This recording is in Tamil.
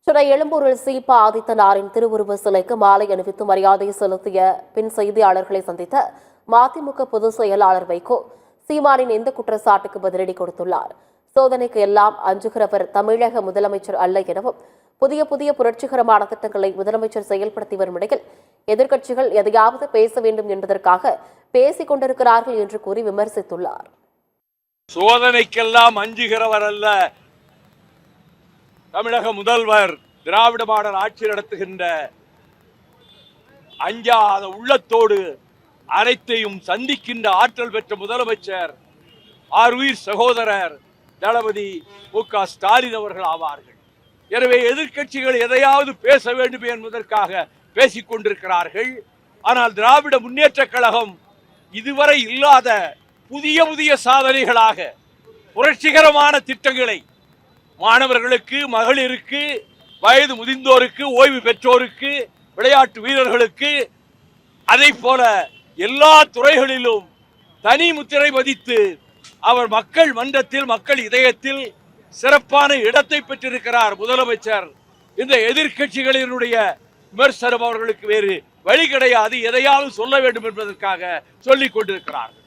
சென்னை எழும்பூரில் சீபா ஆதித்தனாரின் திருவுருவ சிலைக்கு மாலை அணிவித்து மரியாதை செலுத்திய பின் செய்தியாளர்களை சந்தித்த மதிமுக பொதுச் செயலாளர் வைகோ சீமானின் இந்த குற்றச்சாட்டுக்கு பதிலடி கொடுத்துள்ளார். சோதனைக்கு எல்லாம் அஞ்சுகிறவர் தமிழக முதலமைச்சர் அல்ல எனவும் புதிய புதிய புரட்சிகரமான திட்டங்களை முதலமைச்சர் செயல்படுத்தி வரும் நிலையில் எதிர்க்கட்சிகள் எதையாவது பேச வேண்டும் என்பதற்காக பேசிக் கொண்டிருக்கிறார்கள் என்று கூறி விமர்சித்துள்ளார். சோதனைக்கெல்லாம் அஞ்சுகிறவர் அல்ல தமிழக முதல்வர். திராவிட மாடல் ஆட்சி நடத்துகின்ற அஞ்சாத உள்ளத்தோடு அனைத்தையும் சந்திக்கின்ற ஆற்றல் பெற்ற முதலமைச்சர் ஆருயிர் சகோதரர் தளபதி மு.க. ஸ்டாலின் அவர்கள் ஆவார்கள். எனவே எதிர்க்கட்சிகள் எதையாவது பேச வேண்டும் என்பதற்காக பேசிக் கொண்டிருக்கிறார்கள். ஆனால் திராவிட முன்னேற்ற கழகம் இதுவரை இல்லாத புதிய புதிய சாதனைகளாக புரட்சிகரமான திட்டங்களை மாணவர்களுக்கு, மகளிருக்கு, வயது முதிர்ந்தோருக்கு, ஓய்வு பெற்றோருக்கு, விளையாட்டு வீரர்களுக்கு, அதை போல எல்லா துறைகளிலும் தனி முத்திரை பதித்து அவர் மக்கள் மன்றத்தில், மக்கள் இதயத்தில் சிறப்பான இடத்தை பெற்றிருக்கிறார் முதலமைச்சர். இந்த எதிர்க்கட்சிகளினுடைய விமர்சனம் அவர்களுக்கு வேறு வழி கிடையாது. எதையாவது சொல்ல வேண்டும் என்பதற்காக சொல்லிக் கொண்டிருக்கிறார்கள்.